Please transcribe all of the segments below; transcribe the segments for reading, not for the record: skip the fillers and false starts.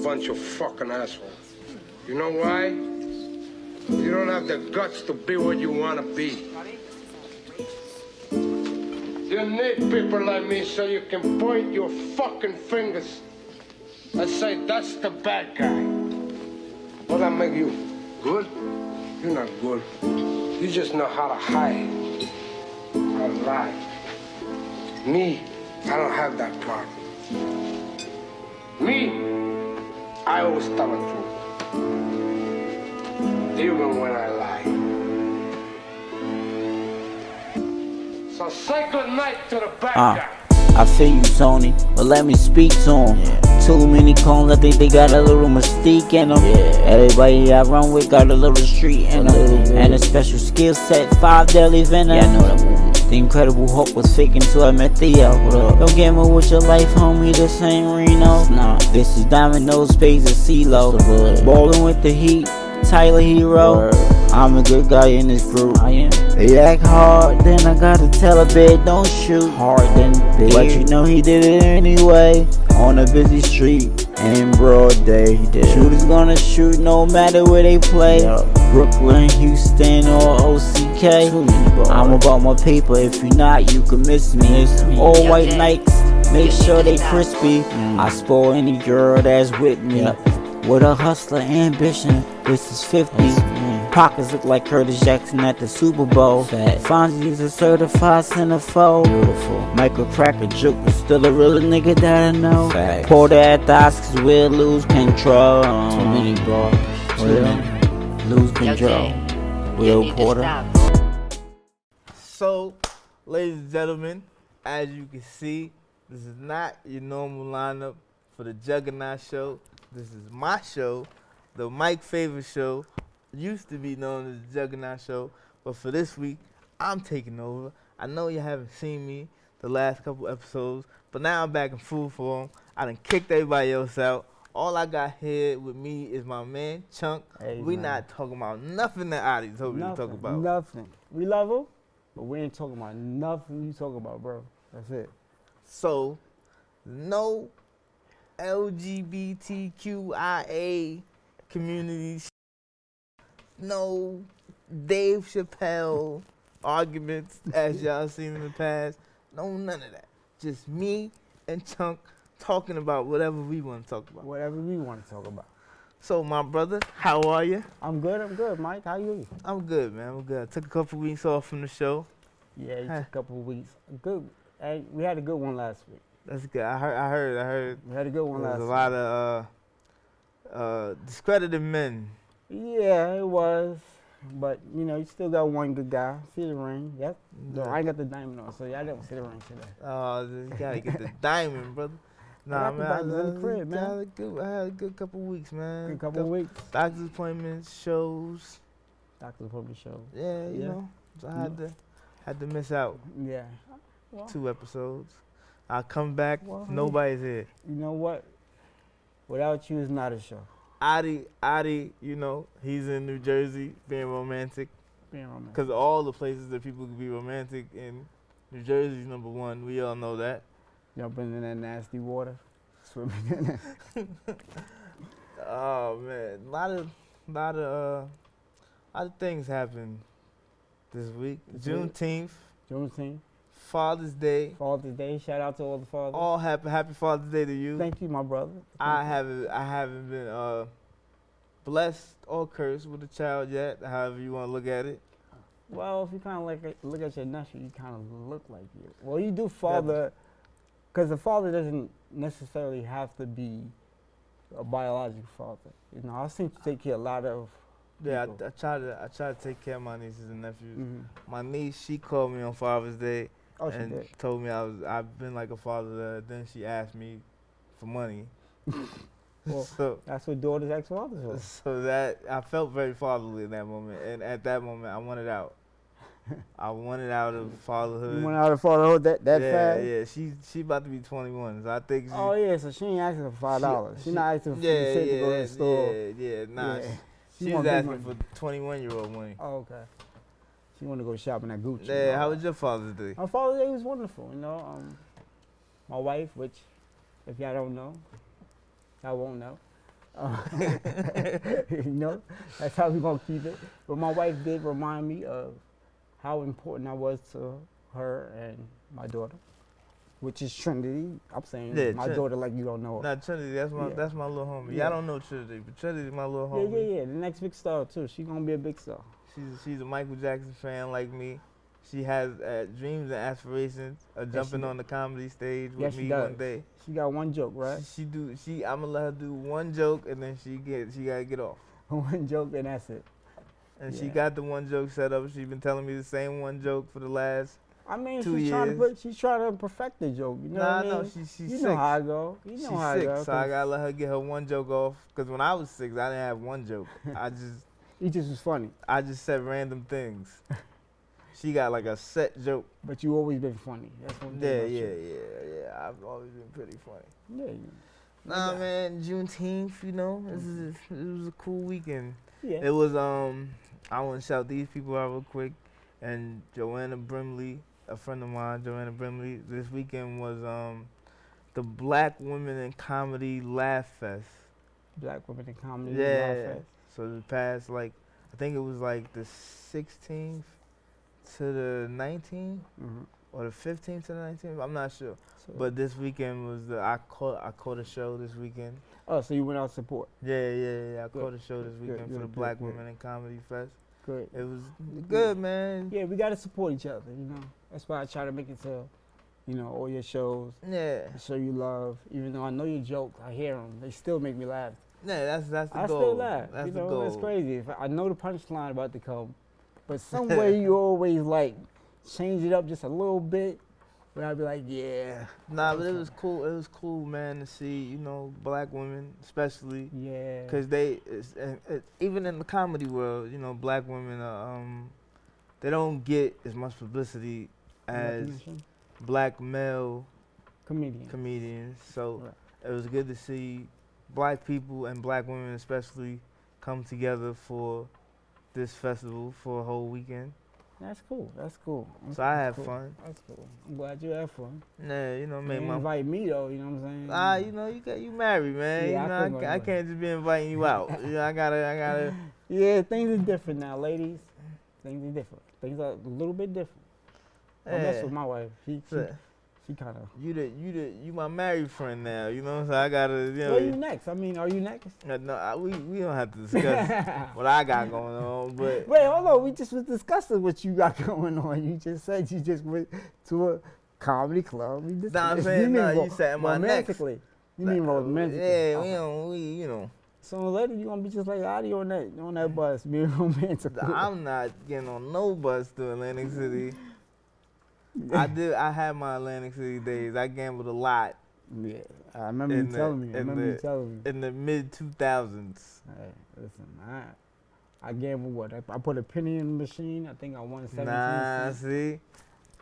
bunch of fucking assholes. You know why? You don't have the guts to be what you want to be. You need people like me so you can point your fucking fingers and say, that's the bad guy. Will that make you good? You're not good. You just know how to hide, how to lie. Me, I don't have that problem. Me, I always tell the truth. Even when I lie. So say good night to the bad guy. I feel you, Tony, but let me speak to him. Too many clones, I think they got a little mystique in them. Everybody I run with got a little street in them. And a special skill set, 5 deadly venom. Yeah, I know that movie. The Incredible Hulk was fake until I met Theo. Don't gamble with your life, homie, this ain't Reno. Nah, this is Domino's, Spades, and CeeLo. Ballin' with the Heat, Tyler Hero. I'm a good guy in this group. I am. They act hard, then I gotta tell a bit, don't shoot hard, then big. But you know he did it anyway. On a busy street, in broad day. Shooters gonna shoot no matter where they play. Brooklyn, Houston, or OCK. I'm about my paper, if you're not, you can miss me. All white Nikes, make sure they crispy. I spoil any girl that's with me. With a hustler ambition, this is 50. Pockets look like Curtis Jackson at the Super Bowl. Fonzie's a certified centerfold. Michael Cracker Juke is still a real nigga that I know. Porter at the Oscars will lose control. Too many bars. Lose control. Will Porter. So, ladies and gentlemen, as you can see, this is not your normal lineup for the Juggernauts show. This is my show, the Mike Favor show. Used to be known as the Juggernauts show, but for this week, I'm taking over. I know you haven't seen me the last couple episodes, but now I'm back in full form. I done kicked everybody else out. All I got here with me is my man, Chunk. Hey, we man. Not talking about nothing that Adi told me to talk about. Nothing. We love him, but we ain't talking about nothing you talking about, bro. That's it. So, no LGBTQIA communities, no Dave Chappelle arguments as y'all seen in the past. No, none of that. Just me and Chunk talking about whatever we want to talk about. Whatever we want to talk about. So, my brother, how are you? I'm good, Mike. How you? I'm good, man. I'm good. I took a couple weeks off from the show. Yeah, you took a couple of weeks. Good. Hey, we had a good one last week. That's good. I heard. We had a good one last week. There was a lot of discredited men. Yeah, it was. But, you know, you still got one good guy. See the ring. Yep. No, I ain't got the diamond on, so y'all didn't see the ring today. Oh, you gotta get the diamond, brother. Nah, man, I was in the crib, man. I had a good couple weeks, man. Good couple weeks. Doctor's appointments, shows. Doctor's appointment shows. Yeah, you know. So I had to miss out. Yeah. Well, 2 episodes. I come back, well, nobody's here. You know what? Without you, it's not a show. Adi, you know, he's in New Jersey being romantic. Being romantic. Because all the places that people can be romantic in, New Jersey's number 1. We all know that. Jumping in that nasty water, swimming in it. Oh man, a lot of things happened this week. Juneteenth. Father's Day. Father's Day. Shout out to all the fathers. All happy Father's Day to you. Thank you, my brother. I haven't been blessed or cursed with a child yet. However you want to look at it. Well, if you kind of look at your nephew, you kind of look like you. Well, you do father, because the father doesn't necessarily have to be a biological father. You know, I've seen you take care of a lot of. Yeah, I try to take care of my nieces and nephews. Mm-hmm. My niece, she called me on Father's Day and told me I've been like a father to her. Then she asked me for money. Well, so that's what daughters ask fathers for. So that I felt very fatherly in that moment, and at that moment I wanted out. I wanted out of fatherhood. You wanted out of fatherhood that fast? Yeah, she about to be 21, so I think. Oh yeah, so she ain't asking for $5. She's not asking for to go to the store. Nah. Yeah. She was asking for 21-year-old money. Oh, okay. She wanted to go shopping at Gucci. Yeah, how was your Father's Day? My Father's Day was wonderful, you know. My wife, which, if y'all don't know, y'all won't know. You know, that's how we gonna keep it. But my wife did remind me of how important I was to her and my daughter, which is Trinity. I'm saying Yeah, my daughter like you don't know her. Nah, Trinity, Yeah. that's my little homie. Yeah. Y'all don't know Trinity, but Trinity my little Yeah, homie. yeah. The next big star too. She gonna be a big star. She's a Michael Jackson fan like me. She has dreams and aspirations of Yes, she jumping do. on the comedy stage Yes, with she me does. one day. She got one joke, right? I'ma let her do one joke and then she gotta get off. One joke and that's it. And she Yeah. got the one joke set up. She been telling me the same one joke for the last. I mean, 2 she's trying to perfect the joke. You know what I mean? No, she's you 6. know how I go. You know She's how I 6, go. so I gotta let her get her one joke off. Cause when I was 6, I didn't have one joke. He just was funny, I just said random things. She got like a set joke. but you always been funny. That's one thing. Yeah, about yeah, you. yeah. I've always been pretty funny. Yeah. you- Nah, man, Juneteenth, you know, it was a cool weekend. Yeah. It was I want to shout these people out real quick, and Joanna Brimley, a friend of mine, Joanna Brimley. This weekend was the Black Women in Comedy Laugh Fest. Black women in comedy. Yeah. Laugh Fest. So the past I think it was like the 16th to the 19th Mhm. or the 15th to the 19th. I'm not sure. So, But this weekend was I caught a show this weekend. oh, so you went out to support. Yeah. I Good. caught a show this weekend for the good, Black good. Women in Comedy Fest. Good. It was good, man. Yeah, we gotta support each other. You know, that's why I try to make it to, all your shows. Yeah, I show you love, even though I know your jokes. I hear them. They still make me laugh. that's the I goal. still laugh. That's you the know, goal. that's crazy. If I know the punchline about to come, but some way you always like change it up just a little bit. But I'd be like, yeah, Nah, but it was cool. It was cool, man, to see Black women, especially yeah. because even in the comedy world, Black women they don't get as much publicity as Recognition? Black male Comedian. comedians. So Right. it was good to see Black people and Black women especially come together for this festival for a whole weekend. That's cool. That's cool. So I That's had cool. fun. That's cool. I'm glad you had fun. Yeah, You made didn't my invite me though. You know what I'm saying? you married, man. Yeah, I couldn't go I anywhere. can't just be inviting you out. I gotta. Yeah, things are different now, ladies. Things are different. Things are a little bit different. I mess Yeah. with my wife. She kind of. You my married friend now. So I gotta. Well, you next? I mean, are you next? No, we don't have to discuss what I got going on, but Wait, hold on. We just was discussing what you got going on. You just said you just went to a comedy club. We just, Nah, I'm saying, mean you said my next. romantically. You mean romantically? Yeah, Okay. So later you gonna be just like Adi on that bus, being romantic. I'm not getting on no bus to Atlantic City. I had my Atlantic City days. I gambled a lot Yeah, I remember you telling me. in the mid 2000s. Hey, listen, I gambled what? I put a penny in the machine. I think I won 17 Nah, cents. see,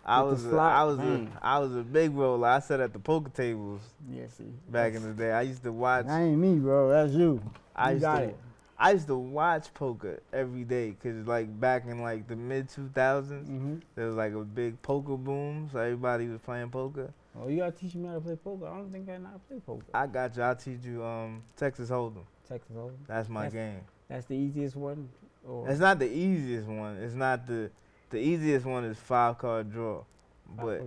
I With was the a, slot, I was a, bang. I was a big roller. I sat at the poker tables Yeah, see. back in the day. I used to watch. That ain't me, bro. That's you. I You used got to. it. I used to watch poker every day because back in the mid 2000s, Mm-hmm. there was a big poker boom, so everybody was playing poker. Oh, you gotta teach me how to play poker. I don't think I know how to play poker. I got you. I'll teach you Texas Hold'em. Texas Hold'em. That's my game. That's the easiest one. Or It's not the easiest one. It's not the easiest one is 5-card draw, but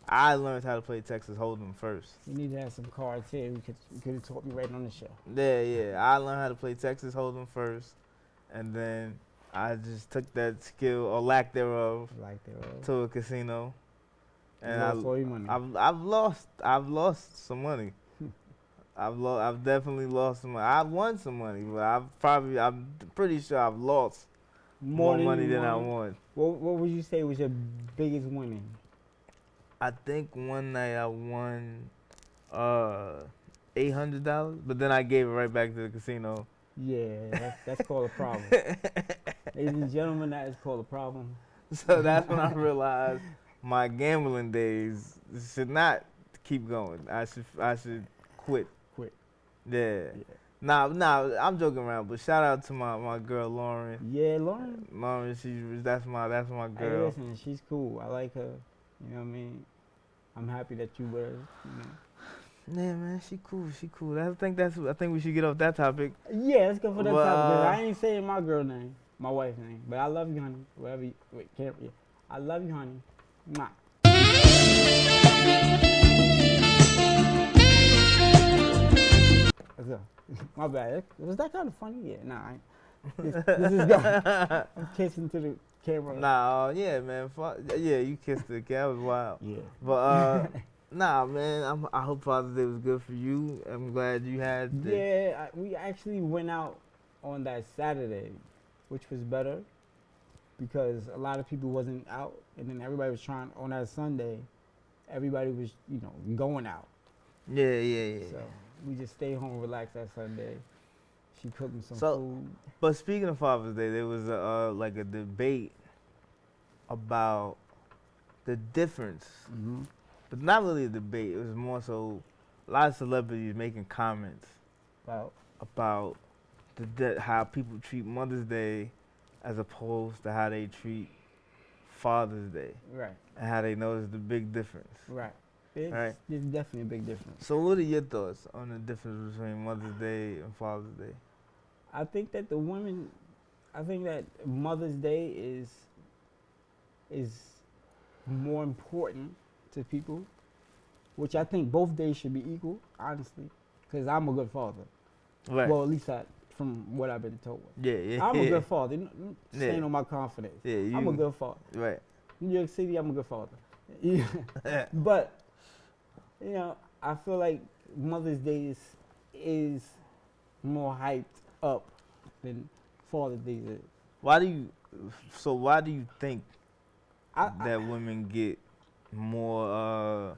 I learned how to play Texas Hold'em first. we need to have some cards here. You could have taught me right on the show. Yeah. I learned how to play Texas Hold'em first, and then I just took that skill or lack thereof Like that. to a casino, and lost all your money. I've lost some money. I've definitely lost some money. I've won some money, but I'm pretty sure I've lost more money than I won. What would you say was your biggest winning? I think one night I won $800, but then I gave it right back to the casino. Yeah, that's called a problem. Ladies and gentlemen, that is called a problem. So that's when I realized my gambling days should not keep going. I should quit. Quit. Yeah. Nah, I'm joking around, but shout out to my girl Lauren. Yeah, Lauren. Lauren, that's my Hey, girl. listen, she's cool. I like her. You know what I mean? I'm happy that you were, you know. Yeah, man, she cool. She cool. I think we should get off that topic. Yeah, let's go for that Well, topic. 'Cause I ain't saying my girl name, my wife's name, but I love you, honey. Whatever. Wait, can't. Yeah. I love you, honey. Mwah. Let's go. My bad. Was that kind of funny? Yeah. Nah. This is go. I'm kissing to the camera. Nah, yeah, man. Yeah, you kissed the cat. That was wild. Yeah. But nah, man. I hope Father's Day was good for you. I'm glad you had. Yeah, we actually went out on that Saturday, which was better because a lot of people wasn't out, and then everybody was trying on that Sunday. Everybody was, going out. Yeah. So we just stayed home, relaxed that Sunday. She cooked me some So- food. But speaking of Father's Day, there was like a debate about the difference, Mm-hmm. but not really a debate. It was more so a lot of celebrities making comments about how people treat Mother's Day as opposed to how they treat Father's Day, Right. and how they notice the big difference. Right. It's, Right. There's definitely a big difference. So what are your thoughts on the difference between Mother's Day and Father's Day? I think that Mother's Day is more important to people, which I think both days should be equal, honestly, because I'm a good father. Right. Well, at least from what I've been told. yeah. I'm a good father. Yeah. Staying on my confidence. Yeah, I'm a good father. Right. New York City, I'm a good father. But, I feel like Mother's Day is more hyped up than Father's Day is. Why do you think I- that women get more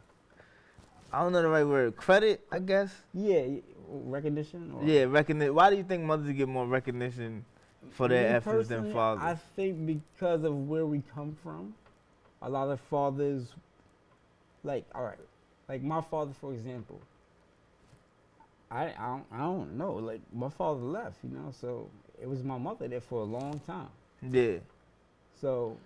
I don't know the right word, credit, I guess? Yeah, recognition? Or Yeah, recognition. Why do you think mothers get more recognition for their Me efforts than personally, fathers? I think because of where we come from, a lot of fathers, like my father, for example. I don't know. Like my father left, so it was my mother there for a long time. Yeah. So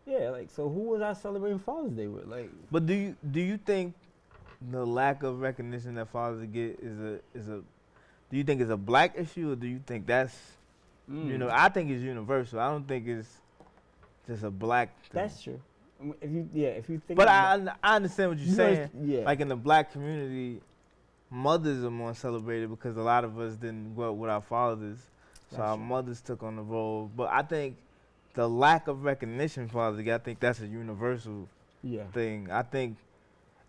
yeah, so who was I celebrating Father's Day with? Like, But do you think the lack of recognition that fathers get is a do you think it's a black issue, or do you think that's I think it's universal. I don't think it's just a black thing. that's true. If you think. But about- I understand what you're saying. Yeah. Like in the black community, mothers are more celebrated because a lot of us didn't grow up with our fathers, so That's our true. mothers took on the role. But I think the lack of recognition fathers get, I think that's a universal Yeah. thing. I think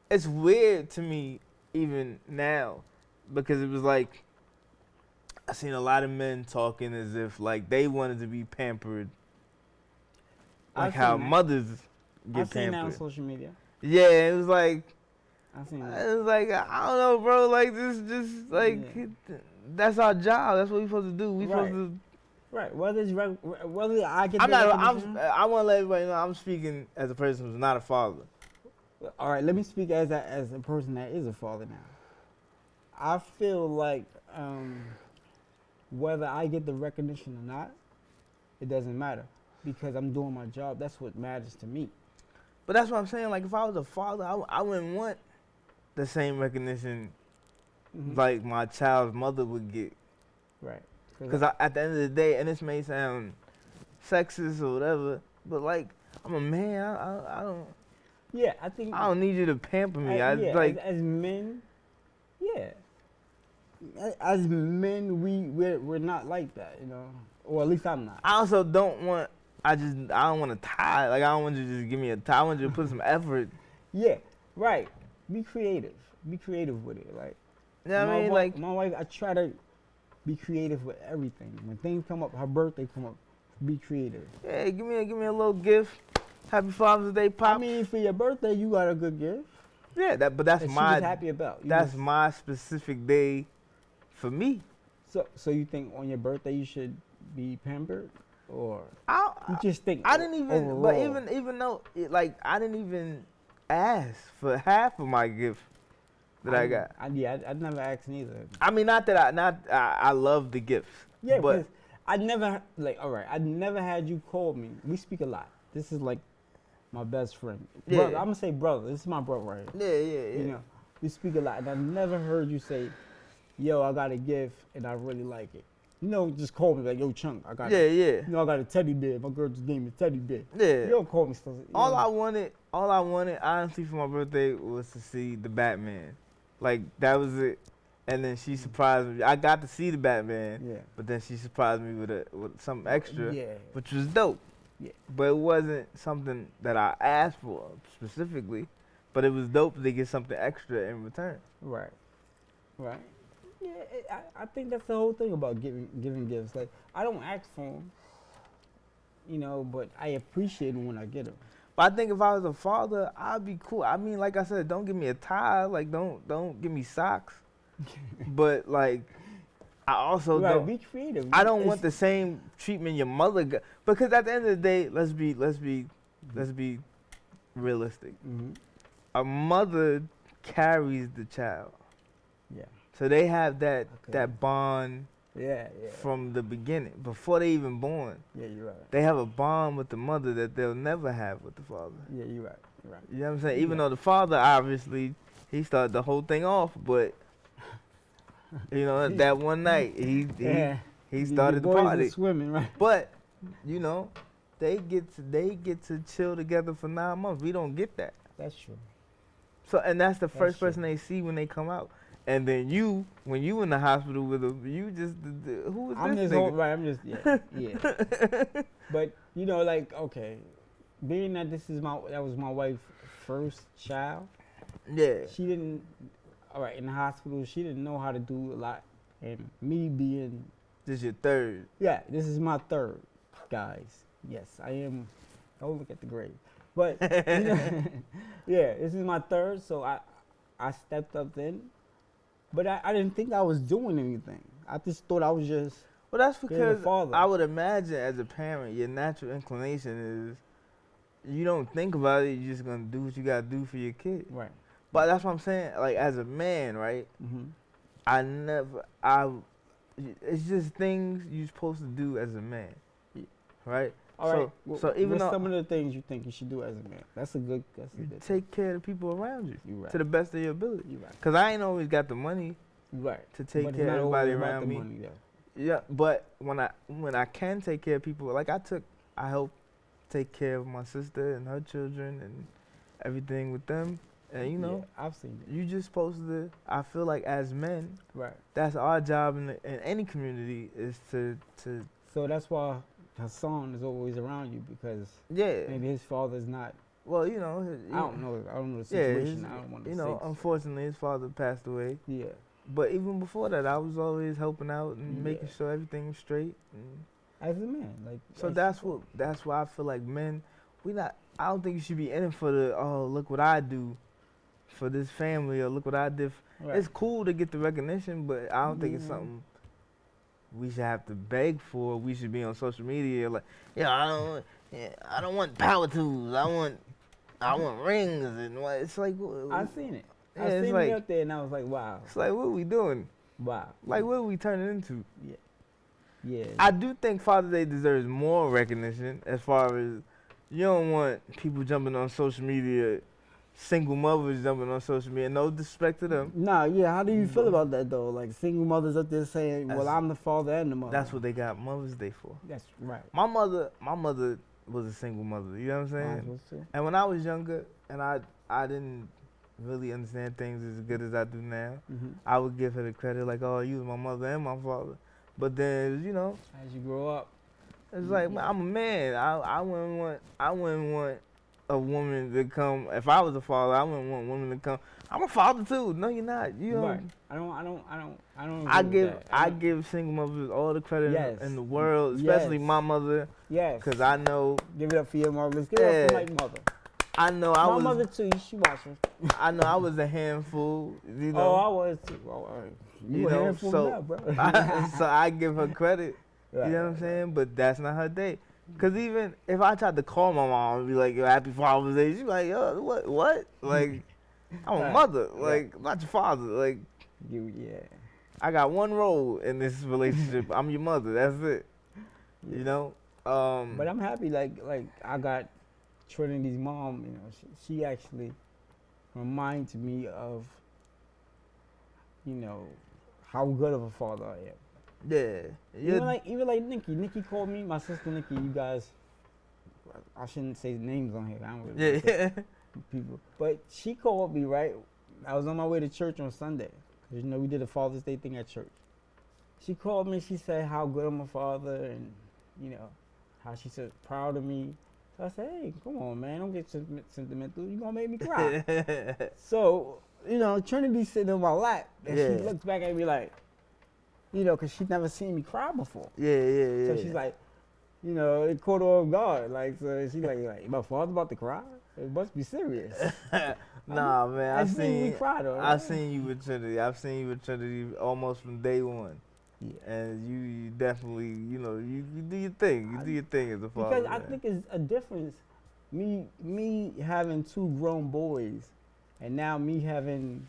it's weird to me even now because it was like I seen a lot of men talking as if like they wanted to be pampered, like I've how seen that. mothers get I've seen that on pampered. social media. Yeah, it was like. I've seen that. It was like I don't know, bro. Like this, just like that's our job. That's what we supposed to do. We Right. supposed to. Right. Whether I get I'm the not. recognition- I want to let everybody know I'm speaking as a person who's not a father. All right, let me speak as a person that is a father now. I feel like whether I get the recognition or not, it doesn't matter because I'm doing my job. That's what matters to me. But that's what I'm saying. Like if I was a father, I wouldn't want the same recognition Mhm. like my child's mother would get. Right. Because at the end of the day, and this may sound sexist or whatever, but like I'm a man. I don't. yeah, I think I don't need you to pamper me. yeah, like. as men, yeah. As men, we're not like that, or at least I'm not. I also don't want. I don't want to tie. Like I don't want you to just give me a tie. I want you to put some effort. Yeah, right. Be creative. Be creative with it. Like, You know what I mean? Like my wife, I try to be creative with everything. When things come up, her birthday come up, be creative. yeah, give me a little gift. Happy Father's Day, Pop. I mean, for your birthday, you got a good gift. yeah, but that's That she my was happy about. that's my specific day for me. So you think on your birthday you should be pampered, or I you just think I didn't even. overall? But even though I didn't even ask for half of my gift that I got. I'd never asked neither. I mean, not that I love the gifts. Yeah, but because I never I'd never had you call me. We speak a lot. This is like my best friend. Yeah. Brother, I'm gonna say brother. This is my brother right here. yeah. You know, You speak a lot, and I never heard you say, "Yo, I got a gift, and I really like it." You know, just call me like, "Yo, Chunk, I got Yeah, yeah, you know, I got a teddy bear. My girl just gave me a teddy bear." yeah. You don't call me stuff. All I wanted, honestly, for my birthday was to see the Batman. Like, that was it. And then she surprised me. I got to see the Batman, Yeah. but then she surprised me with something extra, Yeah. which was dope. Yeah. But it wasn't something that I asked for specifically, but it was dope to get something extra in return. Right. Right. Yeah, I think that's the whole thing about giving gifts. Like, I don't ask for them, you know, but I appreciate them when I get them. But I think if I was a father, I'd be cool. I mean, like I said, don't give me a tie. Like, don't give me socks. But like, I also Right, don't. be creative. I don't want the same treatment your mother got, because at the end of the day, let's be realistic. Mm-hmm. A mother carries the child, Yeah. so they have that Okay. bond Yeah. Yeah. from the beginning, before they even born. Yeah, you're right. They have a bond with the mother that they'll never have with the father. Yeah, you're right. You're right. You know what I'm saying? Even Yeah. though the father obviously he started the whole thing off, but you know that one night he Yeah. started the boys party. are swimming, right? But you know, they get to chill together for 9 months. We don't get that. That's true. So, and that's the first true. person they see when they come out. And then you, when you in the hospital with them, you just who is I'm this just nigga? right. I'm just yeah. But you know, like, okay, being that that was my wife's first child. Yeah, She didn't. All right, in the hospital, she didn't know how to do a lot, and me being this your third. this is my third, guys. Yes, I am. Don't look at the grade, but you know, yeah, this is my third, so I stepped up then, but I didn't think I was doing anything. I just thought I was just Well, that's being a because father. I would imagine as a parent, your natural inclination is you don't think about it. You're just gonna do what you gotta do for your kid. right. But that's what I'm saying. Like as a man, right? Mm-hmm. It's just things you're supposed to do as a man, Yeah. right? All right. So even what's though some of the things you think you should do as a man? That's a good. you thing. take care of the people around you You right. to the best of your ability. You right. Cause I ain't always got the money You right. to take But it's care of not everybody always about around the me. money, though. Yeah, but when I can take care of people, like I helped take care of my sister and her children and everything with them. And you know, Yeah, I've seen it. you just supposed to. I feel like as men, Right. that's our job in any community is to So that's why Hassan is always around you, because yeah. maybe his father's not. Well, you know, I don't know. I don't know the Yeah, situation. I don't want to you say. know, unfortunately, his father passed away. Yeah. But even before that, I was always helping out and making Yeah. sure everything was straight. And As a man, like. so that's why I feel like men, I don't think you should be in it for the look what I do for this family or look what I did. Right. It's cool to get the recognition, but I don't think it's Yeah. something we should have to beg for. We should be on social media like, I don't want power tools. I want rings and what. It's like I've seen it. Yeah, I've it's seen like- it up there, and I was like, wow, it's like what are we doing? wow. Like what are we turning into? Yeah. I do think Father's Day deserves more recognition as far as you don't want people jumping on social media, single mothers jumping on social media. No disrespect to them. Nah, yeah. How do you feel about that though? Like single mothers up there saying, "Well, That's- I'm the father and the mother." That's what they got Mother's Day for. That's right. My mother was a single mother. You know what I'm saying? Might as well say. And when I was younger, and I didn't really understand things as good as I do now, Mhm. I would give her the credit like, oh, you was my mother and my father. But then, you know, As you grow up, it's like I'm a man. I wouldn't want a woman to come. If I was a father, I wouldn't want women to come. I'm a father too. No, you're not. You know. right? I don't. I agree with that. give single mothers all the credit Yes. in the world, especially Yes. my mother, Yes. because I know Give it up for your mother. Let's give it up for Yeah. my mother. I know My mother too. She watching. I know I was a handful. You know. Oh, I was too. Oh, all right. You You a know, handful so now, bro. so I give her credit. Right, You know what I'm saying? But that's not her day. Cause even if I tried to call my mom and be like, "Yo, happy Father's Day," she'd be like, "Yo, what? Like, I'm a Right. mother. Right. Like, not your father. Like, Yeah. I got one role in this relationship. I'm your mother. That's it. Yeah. You know. But I'm happy. Like I got Trinity's mom. You know, she actually reminds me of you know, how good of a father I am. Yeah. Even like Nikki. Nikki called me, my sister Nikki. You guys, I shouldn't say names on here. I don't really like Yeah. people. But she called me, right? I was on my way to church on Sunday. Because, we did a Father's Day thing at church. She called me. She said how good I'm a father and, how she's so proud of me. So I said, hey, come on, man. Don't get sentimental. You're going to make me cry. So, Trinity's sitting on my lap. And she looks back at me like, because she'd never seen me cry before. Yeah. So she's like, it caught her off guard. Like, so she's like, my father's about to cry? It must be serious. Nah, man. I seen you cry though. Right? I've seen you with Trinity. I've seen you with Trinity almost from day one. Yeah. And you definitely, you do your thing. You do your thing as a father. Because I think it's a difference. Me having 2 grown boys, and now me having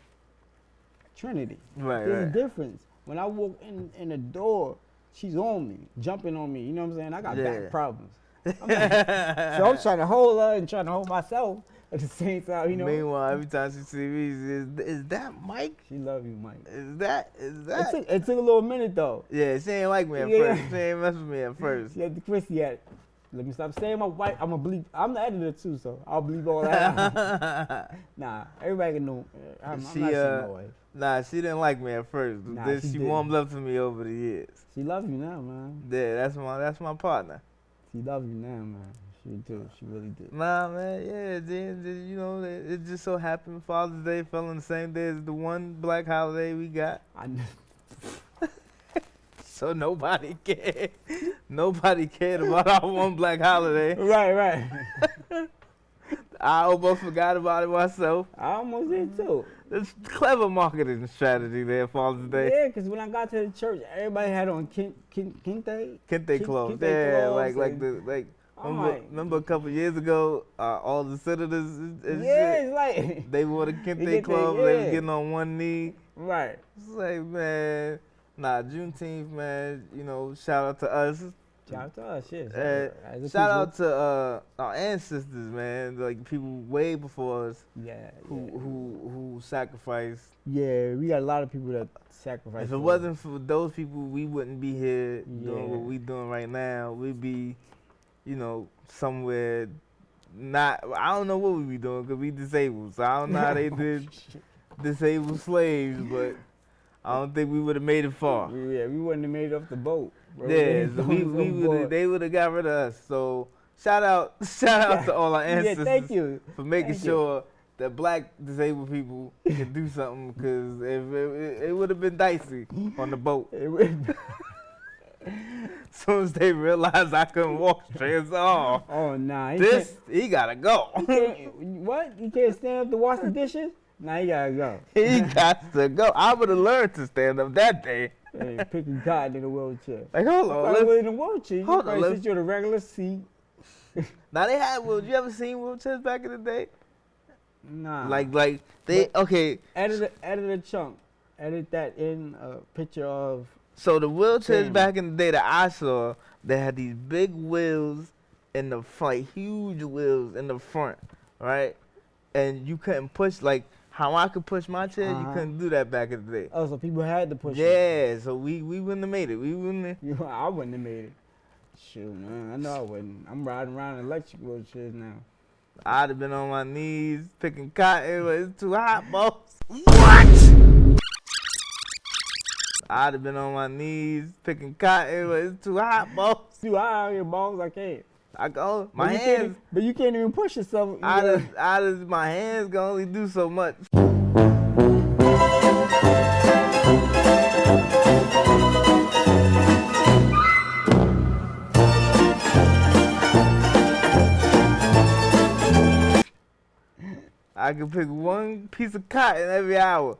Trinity. Right. There's a difference. When I walk in the door, she's on me, jumping on me. You know what I'm saying? I got back problems. So I'm trying to hold her and trying to hold myself at the same time. Meanwhile, every time she sees me, is that Mike? She love you, Mike. Is that? It took a little minute though. Yeah, she ain't like me at first. She ain't mess with me at first. She had the Chrissy at it. Let me stop saying my wife. I'm a bleep. I'm the editor too, so I'll bleep all that out. Nah, everybody can know. I'm not saying my wife. Nah, she didn't like me at first. Nah, Then she she didn't. warmed up to me over the years. She love you now, man. Yeah, that's my partner. She love you now, man. She do. She really do. Nah, man, yeah. Then it just so happened Father's Day fell on the same day as the one black holiday we got. I know. So nobody cared. Nobody cared about our one black holiday. Right. I almost forgot about it myself. I almost did too. It's clever marketing strategy there, Father's Day. Yeah, because when I got to the church, everybody had on Kente clothes. Kente Yeah, clothes like I'm like, remember a couple years ago, all the senators and yeah, shit, it's like they wore the Kente clothes, they was getting on one knee. right. It's like, man, Juneteenth, man, shout out to us. Shout out to us, shit. Shout out to our ancestors, man, like people way before us who sacrificed. Yeah, we got a lot of people that sacrifice. If it wasn't for those people, we wouldn't be here doing what we doing right now. We'd be, somewhere not. I don't know what we'd be doing because we disabled. So I don't know how they did disabled slaves, but I don't think we would have made it far. Yeah, we wouldn't have made it off the boat. Bro. Yeah, so they would have got rid of us. So shout out to all our ancestors thank you. for making sure that black disabled people can do something, because it would have been dicey on the boat. As soon as they realized I couldn't walk straight, it's oh nah, he gotta go. What? You can't stand up to wash the dishes? Nah, he gotta go. He got to go. I would have learned to stand up that day. Hey, picking cotton in a wheelchair. Like, hold on, in a wheelchair. You probably sit you in a regular seat. Now they had wheelchairs. You ever seen wheelchairs back in the day? Nah. Like they okay. Edit a chunk. Edit that in a picture of. So the wheelchairs back in the day that I saw, they had these big wheels in the front, like huge wheels in the front, right? And you couldn't push, like how I could push my chair, you couldn't do that back in the day. Oh, so people had to push. Yeah, so we wouldn't have made it. We wouldn't have. I wouldn't have made it. Shoot, man, I know I wouldn't. I'm riding around in electric wheelchairs now. I'd have been on my knees picking cotton, but it's too hot, boss. What? I'd have been on my knees picking cotton, but it's too hot, boss. Too hot out here, boss. I can't. I go, my hands. But you can't even push yourself. My hands can only do so much. I can pick one piece of cotton every hour.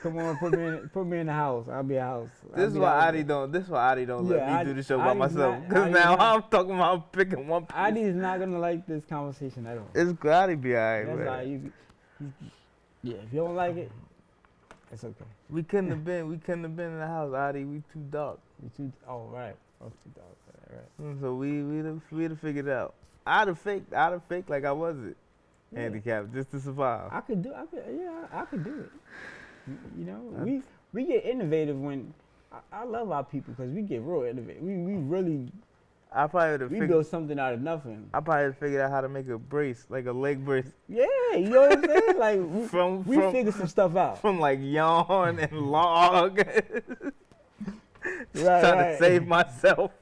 Come on, put me in the house. I'll be a house. This is why Adi don't let me do the show by myself. Because now I'm talking about picking one piece. Adi's not gonna like this conversation at all. It's good. Adi be alright, That's man. all right. Yeah, if you don't like it, it's okay. We couldn't have been in the house, Adi. We too dark. Right. Oh, too dark. Right. So we'd have figured it out. I'd have faked like I wasn't handicapped just to survive. I could do it. You know, we get innovative when I love our people because we get real innovative. We really I probably would have we figured. build something out of nothing. I probably would have figured out how to make a brace, like a leg brace, Yeah, you know what I'm saying? Like we from figured some stuff out. from like yarn and log. Just Right, trying right. to save myself.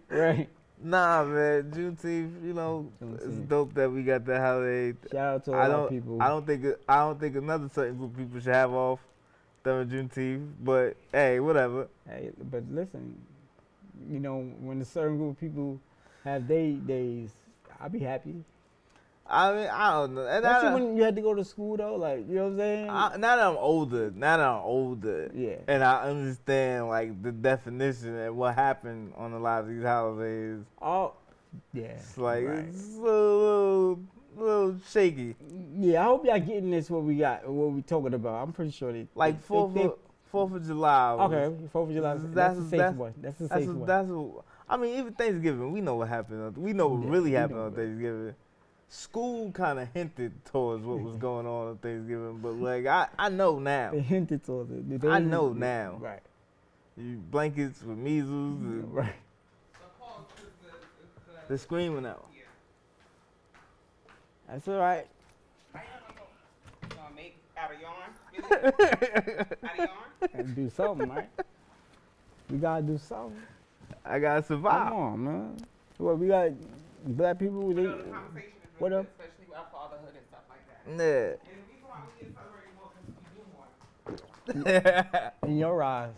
Right. Nah, man, Juneteenth, you know, it's Juneteenth. dope that we got the holiday. Shout out to I all our don't, people. I don't think another certain group of people should have off during Juneteenth. But hey, whatever. Hey, but listen, you know, when a certain group of people have their days, I'll be happy. I mean, I don't know. And Especially when you had to go to school though, like you know what I'm saying? now that I'm older, Yeah. and I understand like the definition and what happened on a lot of these holidays. Oh, yeah. It's like right. it's a little shaky. Yeah, I hope y'all getting this what we talking about. I'm pretty sure they Like Fourth of July. was- Okay, 4th of July. That's the safe one. That's the safe one. I mean, even Thanksgiving, we know what happened. We know what really we happened know on what- Thanksgiving. School kind of hinted towards what was going on Thanksgiving, but like I know now. They hinted towards it. They I hinted- know now. Right. You blankets with measles, and Right. they're screaming out. That's all right. You gonna make out of yarn? Out of yarn? Gotta do something, right? We gotta do something. I gotta survive. Come on, man. What we got? Black people. You They, know, the conversation is What really up? good, especially about fatherhood and stuff like that. Yeah. And the reason why we get celebrated more because we do more. in your eyes.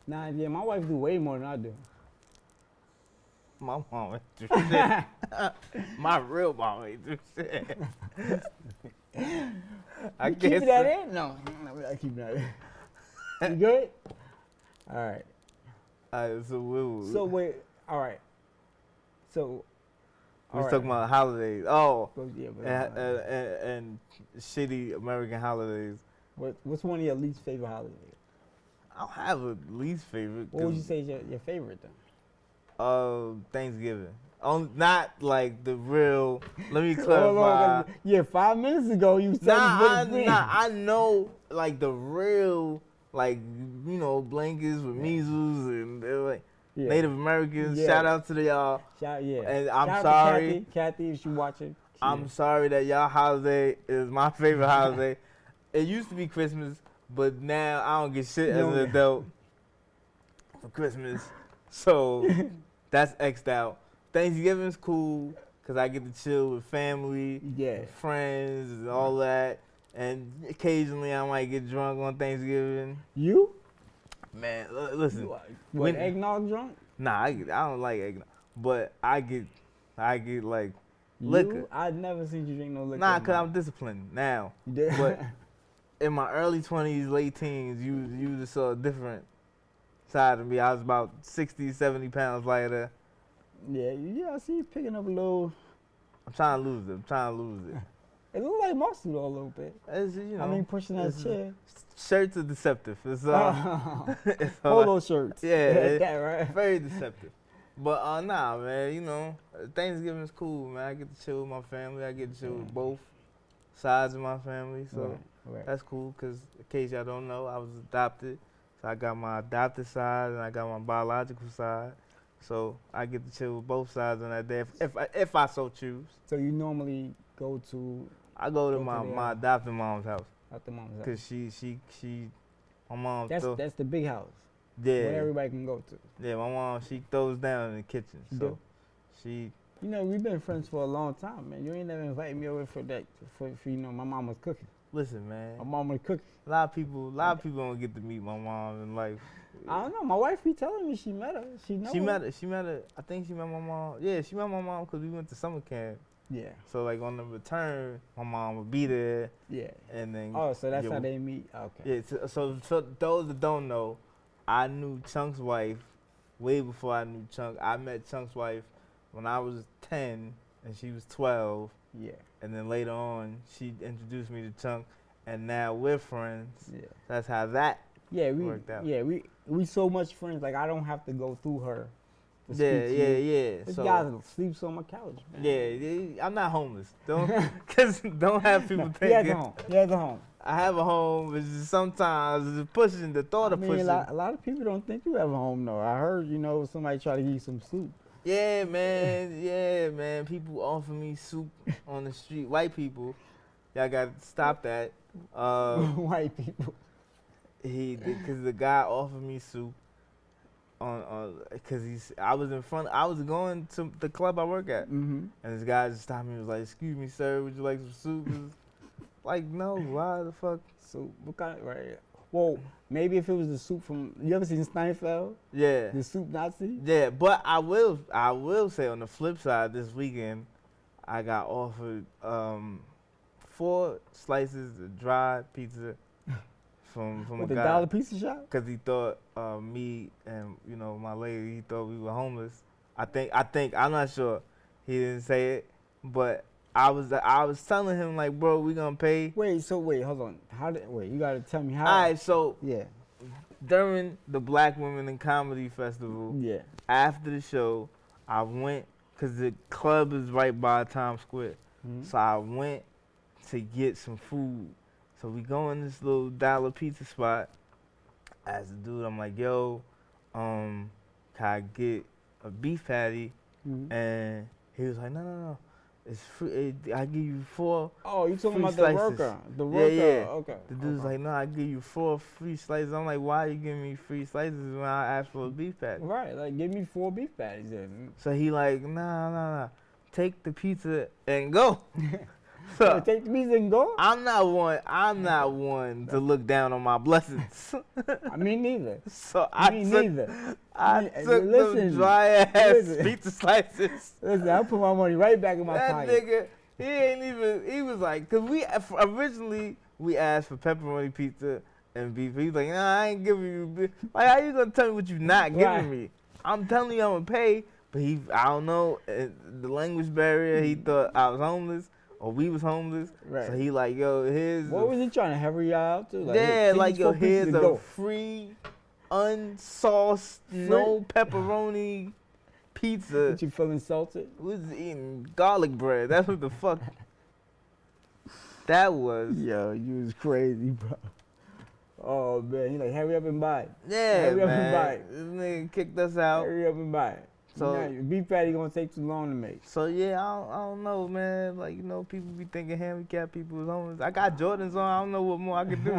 Nah, yeah, my wife do way more than I do. My mom ain't do shit. My real mom ain't do shit. I You guess keeping that in? No, I keep that in. You good? All right. So wait. All right. So. We all was right. talking about holidays. Oh, Well, yeah, but, and shitty American holidays. what's one of your least favorite holidays? I don't have a least favorite. What would you say is your favorite then? Thanksgiving. Not like the real. Let me Hold on, clarify. 'cause, yeah, 5 minutes ago you said I know like the real, like you know, blankets with measles and they're like Yeah. Native Americans. Yeah. Shout out to y'all. Yeah. And I'm Shout out to sorry. Kathy, if you watching. I'm sorry that y'all holiday is my favorite holiday. It used to be Christmas, but now I don't get shit as No. an adult for Christmas. So that's X'd out. Thanksgiving's cool because I get to chill with family, Yeah. with friends, and all that. And occasionally I might get drunk on Thanksgiving. You? Man, listen. What, when- eggnog drunk? Nah, I don't like eggnog, but I get like liquor. You? I've never seen you drink no liquor. Nah, cause I'm disciplined now. You did? But in my early 20s, late teens, you just saw a different side of me. I was about 60, 70 pounds lighter. yeah, I see you picking up a little. I'm trying to lose it. It looks like muscle though, a little bit. It's, you know, I mean, pushing that it's- chair. Shirts are deceptive. It's it's Polo shirts. Yeah, that right. very deceptive. But nah, man, you know, Thanksgiving's cool, man. I get to chill with my family. I get to chill with both sides of my family, so Right. that's cool. Cause in case y'all don't know, I was adopted, so I got my adopted side and I got my biological side. So I get to chill with both sides on that day if I so choose. So you normally go to I go to Go to my, the, my adopted mom's house at the mom's house. because she my mom That's the big house yeah where everybody can go to. yeah my mom she throws down in the kitchen She so do? she You know, we've been friends for a long time, man. You ain't never invited me over for that. For you know, my mom was cooking. listen man My mom was cooking. a lot of people don't get to meet my mom in life. I don't know. My wife be telling me she met her. She know. She her. met her. I think she met my mom. Yeah, she met my mom because we went to summer camp. Yeah. So like on the return, my mom would be there, Yeah. and then. Oh, so that's yo, how they meet. Okay. Yeah. So those that don't know, I knew Chunk's wife way before I knew Chunk. I met Chunk's wife when I was 10 and she was 12, Yeah. and then later on she introduced me to Chunk, and now we're friends. Yeah. That's how that. Yeah. Worked out. Yeah. We so much friends. Like I don't have to go through her. To speak Yeah, to yeah, you. yeah. This So guy sleeps on my couch. Man. yeah, I'm not homeless. Don't have people No, he has a thinking. home. He has a home. I have a home. It's just sometimes it's pushing the thought I of mean, pushing. a lot of people don't think you have a home though. I heard, somebody try to give you some soup. Yeah, man. Yeah, man. People offer me soup on the street. White people. Y'all got to stop that. White people. Because the guy offered me soup because I was going to the club I work at. Mm-hmm. And this guy just stopped me and was like, "Excuse me, sir, would you like some soup?" It was like, no, why the fuck? Soup. What kind? Right. Well, maybe if it was the soup from. You ever seen Steinfeld? Yeah. The soup Nazi. Yeah, but I will say on the flip side, this weekend I got offered 4 slices of dry pizza from With a the guy dollar pizza shop. because he thought me and my lady, he thought we were homeless. I think I'm not sure. He didn't say it, but I was telling him like, bro, we gonna pay. Wait, hold on. You gotta tell me how. All right, so Yeah. during the Black Women in Comedy Festival, Yeah. after the show, I went, because the club is right by Times Square. Mhm. So I went to get some food. So we go in this little dollar pizza spot. As a dude, I'm like, yo, can I get a beef patty? Mhm. And he was like, no. It's free. I give you 4. Oh, you talking free about slices. the worker? The worker. Yeah. Okay. The dude's okay. like, no, I give you 4 free slices. I'm like, why are you giving me free slices when I asked for a beef patty? Right, like give me 4 beef patties then. So he like, nah. Take the pizza and go. So Take the pizza and go. I'm not one to look down on my blessings. I mean, neither. So I Me took neither. them Listen, dry ass listen. pizza slices. Listen, I put my money right back in my That pocket. nigga, he was like, cause originally we asked for pepperoni pizza and beef. He was like, nah, I ain't giving you beef. Like, how you gonna tell me what you not giving Right. me? I'm telling you I'm gonna pay, but I don't know, the language barrier, he thought I was homeless or we was homeless. Right. So he like, yo, here's What was he trying to hurry y'all out to? Like, yeah, take like, these yo, 4 pieces here's and a go. free, unsauced, no pepperoni pizza. What, you feel insulted? We was eating garlic bread. That's what the fuck that was. Yo, you was crazy, bro. Oh man, he like hurry up and buy it. Yeah, Hurry up and man. buy it. This nigga kicked us out. Hurry up and buy it. So- So beef patty gonna take too long to make. So yeah, I don't know, man. Like, people be thinking handicapped people is homeless. I got Jordans on. I don't know what more I could do.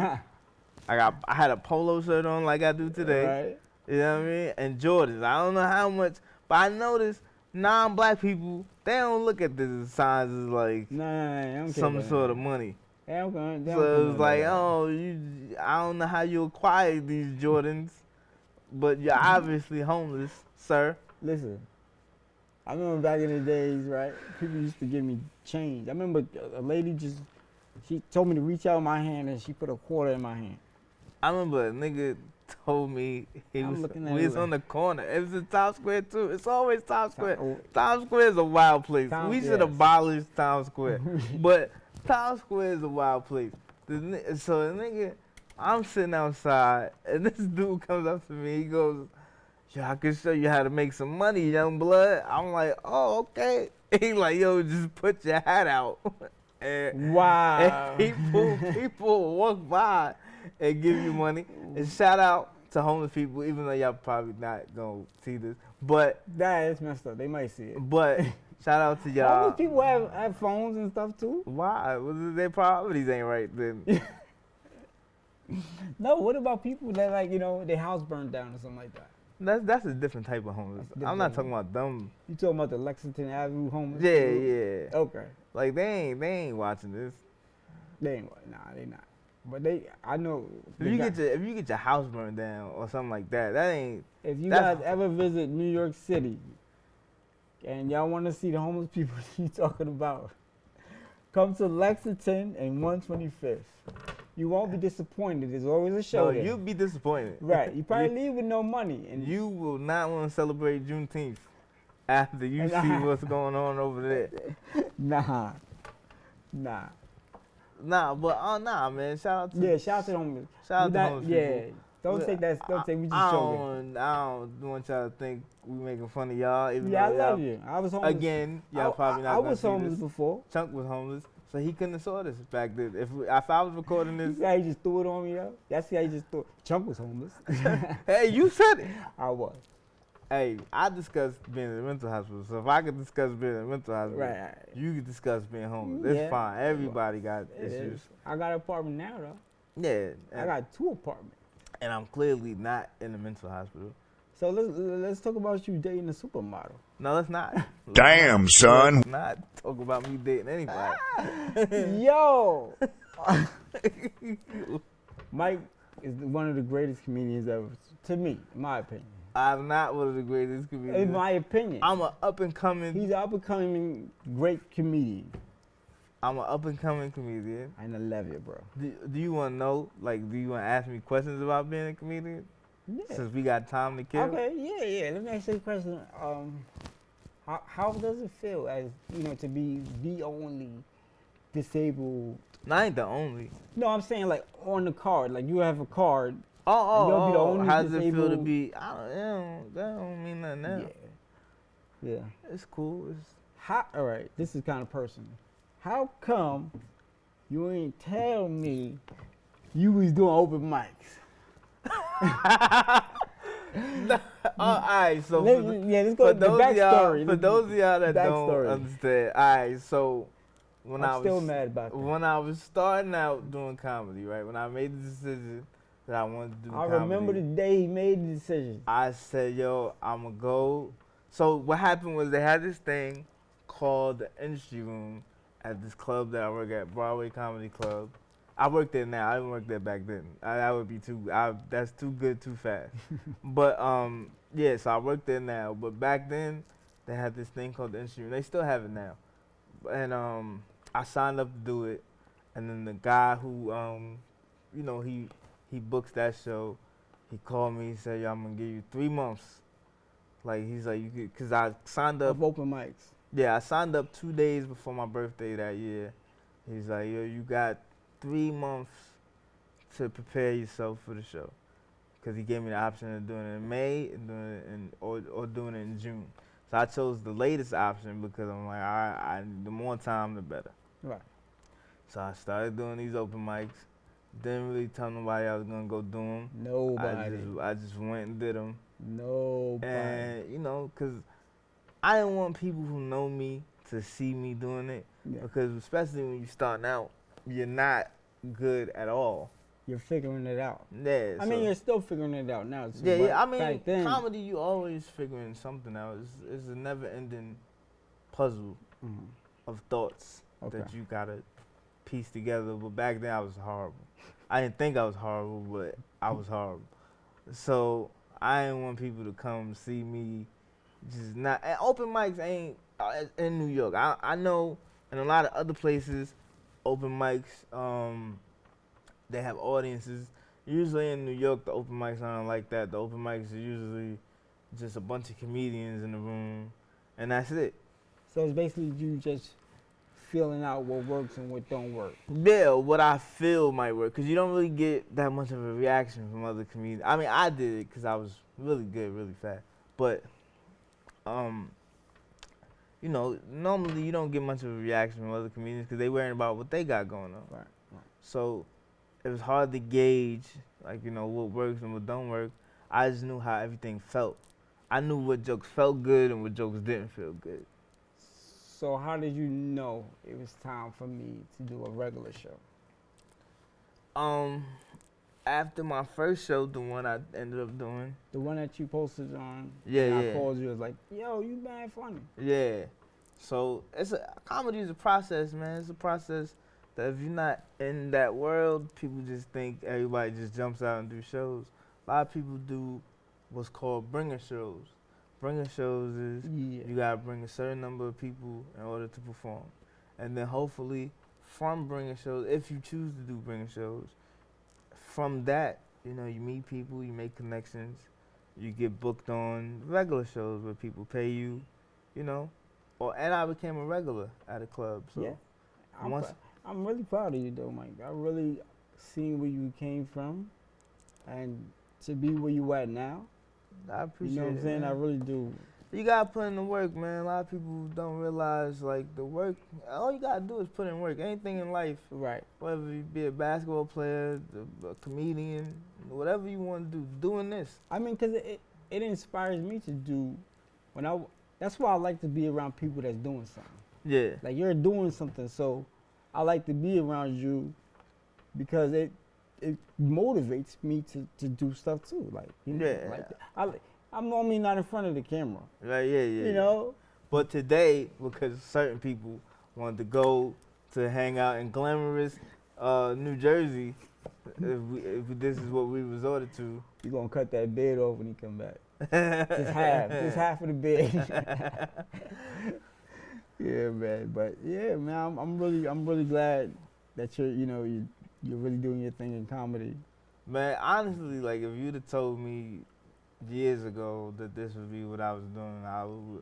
I had a polo shirt on like I do today. Right? You know what I mean? And Jordans. I don't know how much, but I noticed non-black people, they don't look at this as signs as like No, they don't care some about sort that. of money. They don't care- they don't So care it was about like, that. oh, I don't know how you acquired these Jordans, but you're obviously homeless, sir. Listen, I remember back in the days, right? People used to give me change. I remember a lady she told me to reach out my hand and she put a quarter in my hand. I remember a nigga told me I'm looking at we it was like- on the corner. It was in Times Square too. It's always Times Square. Oh, Times Square is a wild place. Times- We should yes. abolish Times Square. But Times Square is a wild place. So the nigga, I'm sitting outside and this dude comes up to me. He goes, yo, I can show you how to make some money, young blood. I'm like, oh, okay. He like, yo, just put your hat out. and, wow. and people walk by and give you money. And shout out to homeless people, even though y'all probably not gonna see this. But That is messed up. They might see it. shout out to y'all. Homeless people have phones and stuff too. Why? Well, their priorities ain't right then. No, what about people that their house burned down or something like that? That's a different type of homeless. That's I'm not different. talking about them. You talking about the Lexington Avenue homeless? Yeah, people? yeah. Okay. Like they ain't watching this. They ain't. Nah, they not. But I know. If you get your house burned down or something like that, that ain't. If you that's- guys ever visit New York City and y'all want to see the homeless people you talking about, come to Lexington and 125th. You won't be disappointed. There's always a show No, there. you'll be disappointed. Right. You probably leave with no money. And You will not want to celebrate Juneteenth after you see what's going on over there. Nah. Nah, but nah, man. Shout out to Shout out to the homeless. shout out We to not- homeless yeah. people. Don't Look, take that. Don't take. We just I joking. don't want y'all to think we making fun of y'all. Even Yeah, I though love y'all, you. I was homeless. again, y'all probably not I gonna was see homeless this. before. Chunk was homeless. So he couldn't have saw this back then. If I was recording You this, see how you just threw it on me, though? That's how you just threw it. Chunk was homeless. hey, you said it. I was. Hey, I discussed being in a mental hospital. So if I could discuss being in a mental hospital, Right. you could discuss being homeless. It's Yeah. fine. Everybody got It issues. is. I got an apartment now, though. Yeah. I got 2 apartments. And I'm clearly not in a mental hospital. So let's talk about you dating a supermodel. No, let's not. Damn, son. Let's not talk about me dating anybody. Yo! Mike is one of the greatest comedians ever, to me, in my opinion. I'm not one of the greatest comedians. In my opinion. I'm an up and coming. He's an up-and-coming great comedian. I'm an up and coming comedian. And I love you, bro. Do you want to know? Like, do you want to ask me questions about being a comedian? Yeah. Since we got time to kill. Okay, yeah. Let me ask you a question. How does it feel as, to be the only disabled? No, I ain't the only. No, I'm saying like on the card. Like you have a card. Oh, you'll be the only how does it feel to disabled- be? That don't mean nothing now. Yeah. It's cool. All right, this is kind of personal. How come you ain't tell me you was doing open mics? All right, so Let's go to the backstory. For those of y'all that Backstory. don't understand, all right, so when I'm still mad about that. When I was starting out doing comedy, right, when I made the decision that I wanted to do I comedy, remember the day he made the decision. I said, yo, I'm going to go. So what happened was they had this thing called the Industry Room at this club that I work at, Broadway Comedy Club. I work there now. I didn't work there back then. That would be that's too good, too fast. But, yeah, so I work there now. But back then, they had this thing called the Industry Room. They still have it now. And I signed up to do it. And then the guy who, he books that show, he called me, he said, yo, I'm going to give you 3 months. Like, he's like, you could, because I signed up. Of open mics. Yeah, I signed up 2 days before my birthday that year. He's like, yo, you got 3 months to prepare yourself for the show. Because he gave me the option of doing it in May and doing it or doing it in June. So I chose the latest option because I'm like, the more time, the better. Right. So I started doing these open mics. Didn't really tell nobody I was going to go do them. Nobody. I just went and did them. Nobody. And, because I didn't want people who know me to see me doing it. Yeah. Because especially when you're starting out, you're not good at all. You're figuring it out. Yeah. I mean, you're still figuring it out now. Too, Yeah. I but mean, back then, comedy, you always figuring something out. It's a never-ending puzzle of thoughts that you got to piece together. But back then, I was horrible. I didn't think I was horrible, but I was horrible. So I didn't want people to come see me just not. And open mics ain't in New York. I know in a lot of other places, open mics, they have audiences. Usually in New York, the open mics aren't like that. The open mics are usually just a bunch of comedians in the room, and that's it. So it's basically you just feeling out what works and what don't work. Yeah, what I feel might work, because you don't really get that much of a reaction from other comedians. I mean, I did it because I was really good, really fast. But, normally you don't get much of a reaction from other comedians because they worrying about what they got going on. Right. So it was hard to gauge, what works and what don't work. I just knew how everything felt. I knew what jokes felt good and what jokes didn't feel good. So how did you know it was time for me to do a regular show? After my first show, the one I ended up doing. The one that you posted on. Yeah, and yeah. I called you, was like, yo, you mad funny. Yeah. So comedy is a process, man. It's a process that if you're not in that world, people just think everybody just jumps out and do shows. A lot of people do what's called bringer shows. Bringer shows is you gotta bring a certain number of people in order to perform. And then hopefully from bringer shows, if you choose to do bringer shows, from that, you meet people, you make connections, you get booked on regular shows where people pay you, and I became a regular at a club. So yeah. I'm really proud of you though, Mike. I really seen where you came from and to be where you at now. I appreciate it. You know what I'm saying? Man. I really do. You gotta put in the work, man. A lot of people don't realize like the work. All you gotta do is put in work. Anything in life, Right. whether you be a basketball player, a comedian, whatever you want to do, doing this. I mean, cause it inspires me to do. That's why I like to be around people that's doing something. Yeah. Like you're doing something, so I like to be around you because it motivates me to do stuff too. Like you know, Yeah. I'm normally not in front of the camera. Right. Yeah. You know. But today, because certain people wanted to go to hang out in glamorous New Jersey, if this is what we resorted to. You're gonna cut that beard off when you come back. Just half of the beard. Yeah, man. But yeah, man, I'm really glad that you're really doing your thing in comedy. Man, honestly, like if you'd have told me years ago that this would be what I was doing,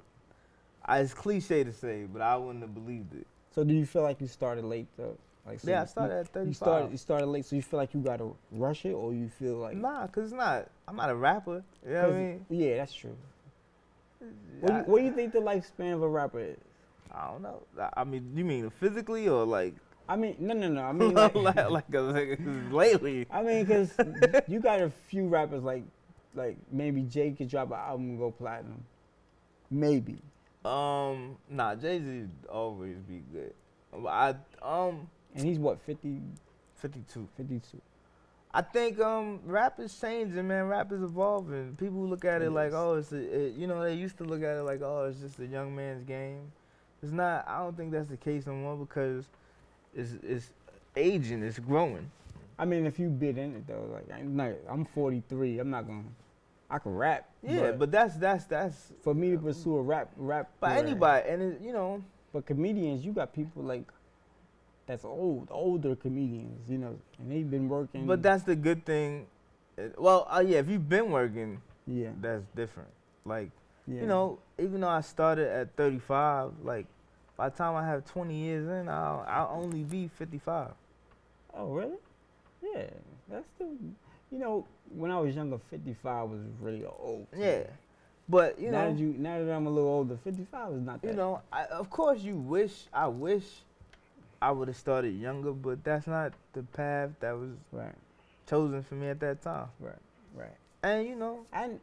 it's cliche to say, but I wouldn't have believed it. So do you feel like you started late though? Like so Yeah, I started at 35. You started late, so you feel like you gotta rush it, or you feel like Nah, cause I'm not a rapper. You know what I mean? Yeah, that's true. What do you think the lifespan of a rapper is? I don't know. I mean, you mean physically or like? I mean, no. I mean, like, like lately. I mean, cause you got a few rappers like maybe Jay could drop an album and go platinum. Maybe. Nah, Jay-Z always be good. And he's what, 50? 52. 52. I think rap is changing, man. Rap is evolving. People look at it like, oh, they used to look at it like, oh, it's just a young man's game. It's not. I don't think that's the case no more because it's aging, it's growing. I mean, if you bid in it though, like I'm 43. I'm not gonna. I can rap. Yeah, but that's for me to pursue a rap. But career. anybody, and it, you know. But comedians, you got people like that's older comedians, you know, and they've been working. But that's the good thing. Well, yeah, if you've been working, yeah, that's different. Like, yeah. you know, even though I started at 35, like by the time I have 20 years in, I'll only be 55. Oh, really? Yeah, that's still. You know, when I was younger, 55 was really old. Yeah, but you know, now that I'm a little older, 55 is not that. You know, of course, I wish I would have started younger, but that's not the path that was chosen for me at that time. Right. And you know, and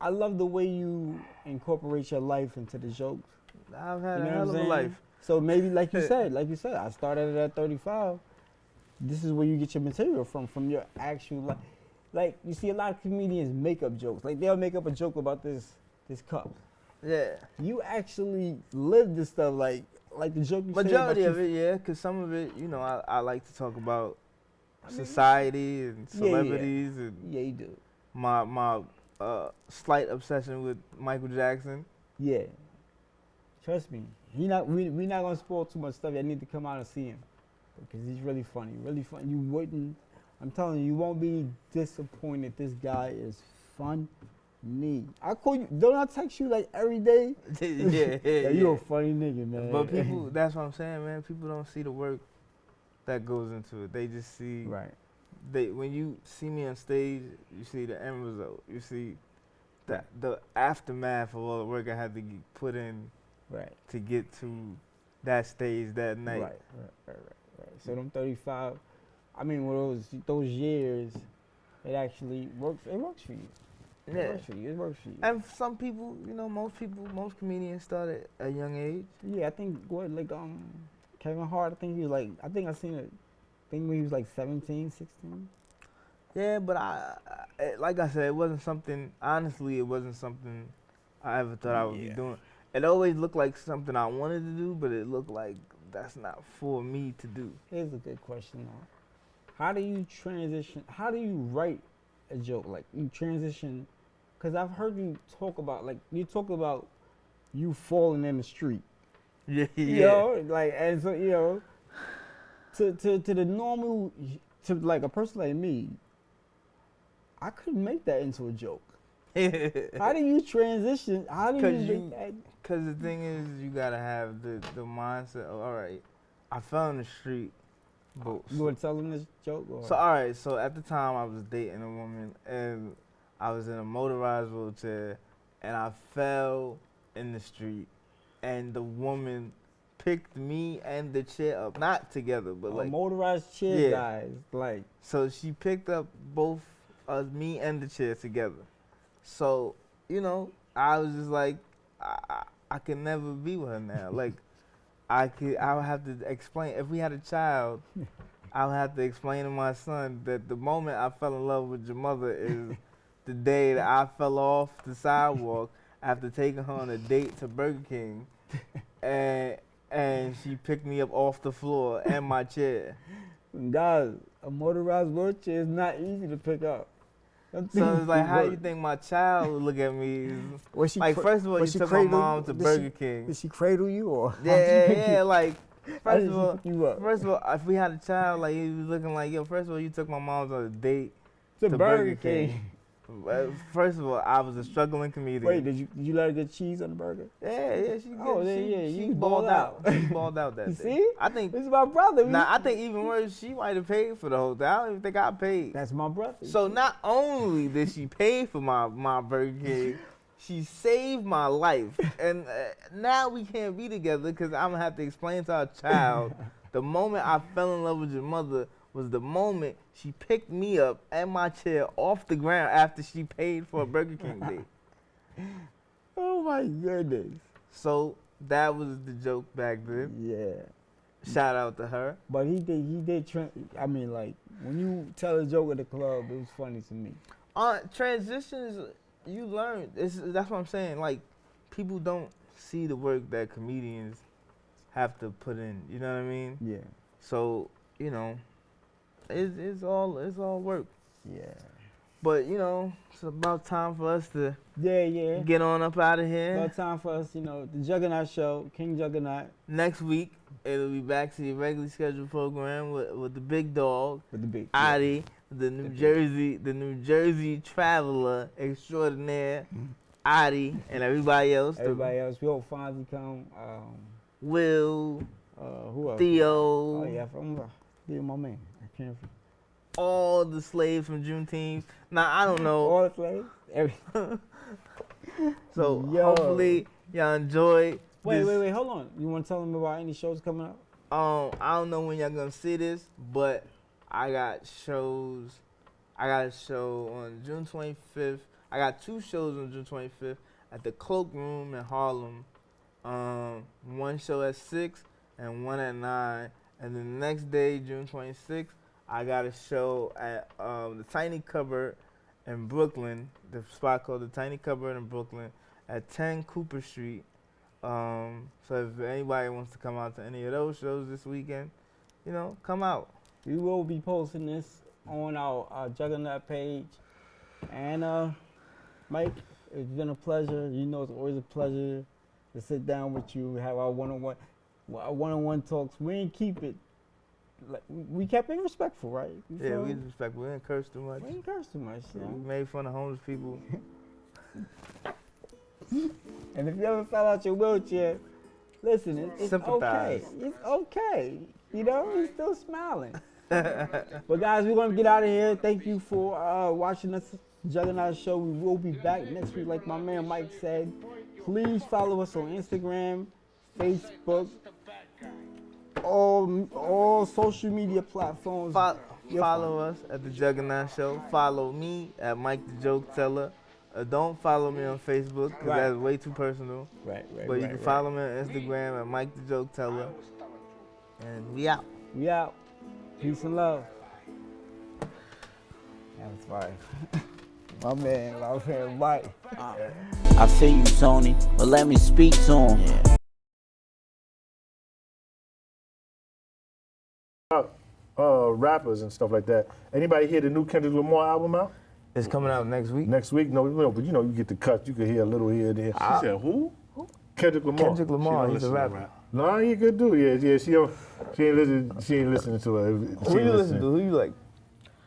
I love the way you incorporate your life into the jokes. I've had a hell of a life. So maybe, like you said, I started at 35. This is where you get your material from your actual life. Like, you see a lot of comedians make up jokes. Like, they'll make up a joke about this cup. Yeah. You actually live this stuff, like the joke you Majority of it, yeah, because some of it, you know, I like to talk about society and celebrities. Yeah. And yeah, you do. My slight obsession with Michael Jackson. Yeah. Trust me. We're not going to spoil too much stuff. I need to come out and see him. Because he's really funny. Really funny. You wouldn't. I'm telling you, you won't be disappointed. This guy is funny. I call you. Don't I text you like every day? yeah. You're a funny nigga, man. But people, that's what I'm saying, man. People don't see the work that goes into it. They just see. Right. When you see me on stage, you see the end result. You see the aftermath of all the work I had to put in. Right. To get to that stage that night. Right. So them 35. I mean, with those years, it actually works. It works for you. It works for you. And some people, you know, most comedians start at a young age. Yeah, I think Kevin Hart. I think I seen it. I think when he was like 17, 16. Yeah, but like I said, it wasn't something. Honestly, it wasn't something I ever thought I would be doing. It always looked like something I wanted to do, but it looked like that's not for me to do. Here's a good question though. How do you transition? How do you write a joke? Like you transition, because I've heard you talk about you falling in the street. Yeah. You know, like, and so, you know, to the normal, to like a person like me, I couldn't make that into a joke. How do you transition? How do you make that? Because the thing is, you gotta have the mindset of, all right, I fell in the street. But You want to tell them this joke? Or? So, all right, so at the time I was dating a woman and I was in a motorized wheelchair and I fell in the street, and the woman picked me and the chair up, not together, but like motorized chair yeah. guys, like. So she picked up both me and the chair together. So, you know, I was just like, I can never be with her now. Like, I would have to explain, if we had a child, I would have to explain to my son that the moment I fell in love with your mother is the day that I fell off the sidewalk after taking her on a date to Burger King, and she picked me up off the floor and my chair. Guys, a motorized wheelchair is not easy to pick up. So it's like, how you think my child would look at me? Like, first of all, you took my mom to Burger King. Did she cradle you or? Yeah, like, first of all, if we had a child, like, he was looking like, yo, first of all, you took my mom on a date to Burger King. First of all, I was a struggling comedian. Wait, did you let her get cheese on the burger? Yeah, she you balled out. She balled out that day. See? I think this is my brother. I think even worse, she might have paid for the whole thing. I don't even think I paid. That's my brother. So not only did she pay for my Burger King, she saved my life. And now we can't be together because I'm going to have to explain to our child the moment I fell in love with your mother was the moment she picked me up and my chair off the ground after she paid for a Burger King date. Oh my goodness. So that was the joke back then. Yeah. Shout out to her. But he did. I mean, like, when you tell a joke at the club, it was funny to me. Transitions, you learn. That's what I'm saying. Like, people don't see the work that comedians have to put in. You know what I mean? Yeah. So, you know, it's all work. Yeah. But, you know, it's about time for us to get on up out of here. About time for us, you know, the Juggernaut show, King Juggernaut. Next week, it'll be back to the regularly scheduled program with the big dog, Adi, the New Jersey traveler extraordinaire, Adi, and everybody else. Everybody else. We hope Fonzie come. Will. Who else? Theo. Oh yeah, Theo, my man. I can't. All the slaves from Juneteenth. Now I don't know. All the slaves. So hopefully y'all enjoy. Wait, hold on. You want to tell them about any shows coming up? I don't know when y'all gonna see this, but I got shows. I got a show on June 25th. I got 2 shows on June 25th at the Cloakroom in Harlem. One show at 6 and one at 9. And then the next day, June 26th, I got a show at the Tiny Cupboard in Brooklyn, the spot called the Tiny Cupboard in Brooklyn at 10 Cooper Street. So if anybody wants to come out to any of those shows this weekend, you know, come out. We will be posting this on our Juggernaut page. And Mike, it's been a pleasure. You know, it's always a pleasure to sit down with you, have our one-on-one talks. We didn't keep it, like, we kept it respectful, right? Yeah, we respectful. We didn't curse too much. We didn't curse too much. Yeah, we made fun of homeless people. And if you ever fell out your wheelchair, listen, it's okay. It's okay. You know, he's still smiling. But guys, we're gonna get out of here. Thank you for watching us, Juggernaut Show. We will be back next week, like my man Mike said. Please follow us on Instagram, Facebook, all social media platforms. Follow us at the Juggernaut Show. Follow me at Mike the Joke Teller. Don't follow me on Facebook because that's way too personal. Right. But you can follow me on Instagram at Mike the Joke Teller. And we out. We out. Peace and love. That was fire. My man, Mike. I feel you, Tony, but let me speak to him. Rappers and stuff like that. Anybody hear the new Kendrick Lamar album out? It's coming out next week. Next week? No, but you know, you get the cut. You can hear a little here and there. She said who? Kendrick Lamar. Kendrick Lamar, he's a rapper. No, he could do. Yeah. She ain't listening to her. Who you listen to? Who you like?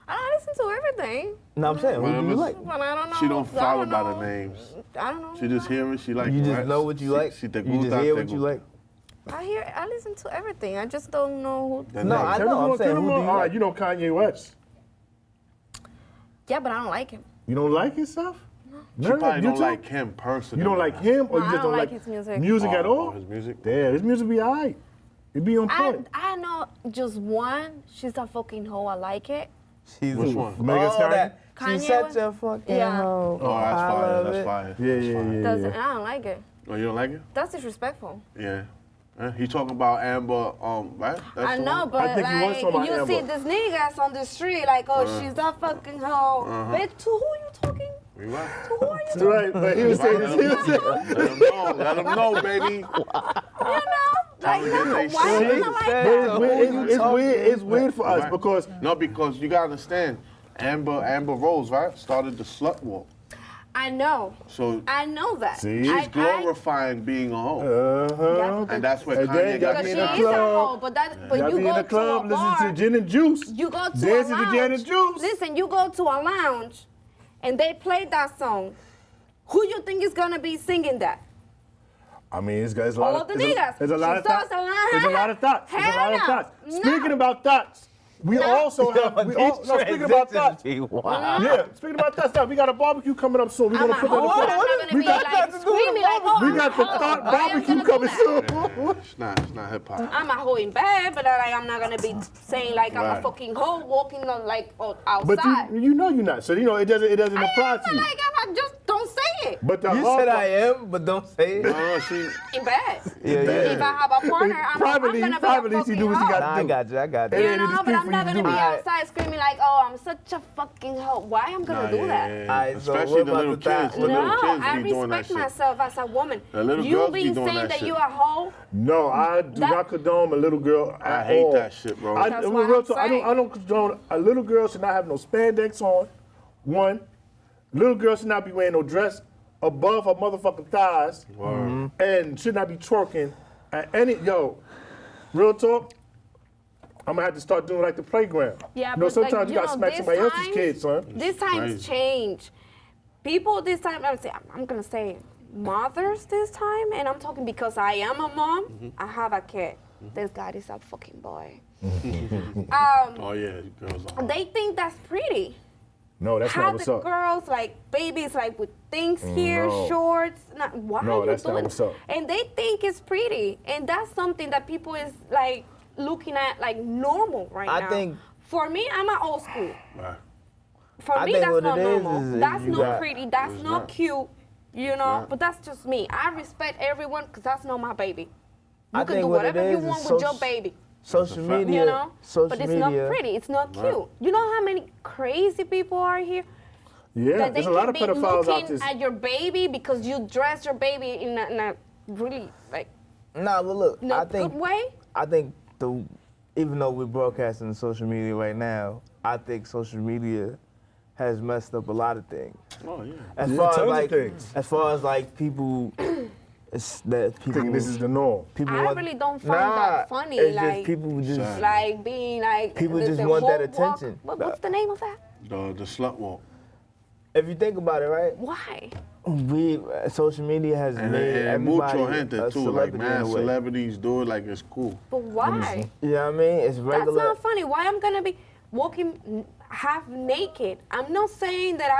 I don't listen to everything. No, I'm saying, who do you like? But I don't know. She don't follow I don't by know. the names. I don't know. She just hear it. She like. You just know what you like? She You just hear what you like? I listen to everything. I just don't know who. No, I know. I'm saying, who do you All right, like? you know Kanye West. Yeah, but I don't like him. You don't like his stuff? None of probably you don't too? like him personally. You don't like him, or No, you I just don't don't like like his music. at all? His music? Damn, his music be alright. It be on point. I know just one. She's a fucking hoe. I like it. She's Which one? Megan Thee Stallion? Kanye She's such one? a fucking Yeah. hoe. Oh, that's I fire. love That's it. fire. Yeah, That's yeah, fire. yeah. Doesn't I don't like it. Oh, you don't like it? That's disrespectful. Yeah. He talking about Amber, right? That's I the know, one? but I think he was like talking about you see Amber. these niggas on the street, like, oh, she's a fucking hoe. Bitch, to who you talking? We right. To who are you talking? Right, but he was saying this. He was saying. Let him know, baby. You know, like, to get no, they why shit. you not like But that? It's weird for us Right. because No, because you gotta understand, Amber Rose, right, started the slut walk. I know. So I know that. See? she's glorifying being a hoe. uh-huh. And that's what And then Kanye got got Because me she in me the is on. a club. hoe, but Y'all you be go in the to club, a listen bar, to gin and juice. you go to Dancing a to lounge. gin and juice. Listen, you go to a lounge, and they play that song. Who you think is gonna be singing that? I mean, it's a lot All of the niggas. There's a lot She of thoughts. starts There's a lot of thoughts. There's a lot of Hell thoughts. no. Speaking about thoughts, we also have. Speaking about thoughts. Wow. Yeah, speaking about that stuff, we got a barbecue coming up soon. We're I'm gonna a put that hoe. in I'm the not gonna We be got like screaming like, oh, We I'm got a the hoe. thought I am barbecue gonna do coming that. soon. It's not hip hop. I'm a hoe in bed, but like, I'm not gonna be saying like I'm a Right. fucking hoe walking on like outside. But you know you're not. So you know it doesn't apply I to am you. like I just don't say it But the You hard said part- I am, but don't say it. No, she. in bed. Yeah, yeah. If I have a partner, I'm Privately, gonna be privately, a she fucking do what she hoe. got Nah, I got you. I got It you. You ain't in the know, but street I'm for not you to gonna do be it. outside screaming like, oh, I'm such a fucking hoe. Why I'm gonna do that? Alright, so Especially what the about little the thought? kids. The little No, kids I be doing that respect shit. myself as a woman. The little You girls be be doing saying that that shit. you a hoe. No, I do That- not condone a little girl. I at hate all. that shit, bro. I, That's I mean, what real I'm talk, I saying. don't condone a little girl should not have no spandex on. One, little girl should not be wearing no dress above her motherfucking thighs, and should not be twerking at any. Yo, real talk. I'm gonna have to start doing like the playground. Yeah, you know, but sometimes like, you gotta smack these somebody else's times- kids, son. These times crazy. change. People this time, I'm gonna say mothers this time, and I'm talking because I am a mom. I have a kid. This guy is a fucking boy. Oh yeah, girls are. They think that's pretty. No, that's not Have what's the up. girls like babies like with things here, No. shorts. Why No, are you that's not doing? what's up. And they think it's pretty, and that's something that people is like looking at like normal right I now. think- For me, I'm an old school. Right. For I me, think that's what not it is normal. is That's you not got- pretty. That's It's not not. cute. You know, not. but that's just me. I respect everyone because that's not my baby. You I can think do what it whatever you is want is with your soci- baby. Social That's a fact. media. You know, social but it's media. not pretty. It's not cute. You know how many crazy people are here? Yeah, That they there's a lot can of be pedophiles out looking there. at your baby because you dress your baby in a really like Nah, but look, no I good think way. even though we're broadcasting social media right now, I think social media has messed up a lot of things. Oh yeah. As Yeah, far tons as of like, things. as far as like people, it's that people. Thinking this is the norm. people I want- really don't find Nah, that funny. It's Like, just people just. Sad. like being like People the just want that whole walk- attention. What's the name of that? The slut walk. If you think about it, right? Why? Social media has And made mucho everybody gente a too. Like celebrity in man, a way. celebrities do it like it's cool. But why? You know what I mean? It's That's regular. not funny. Why I'm gonna be walking half naked? I'm not saying that I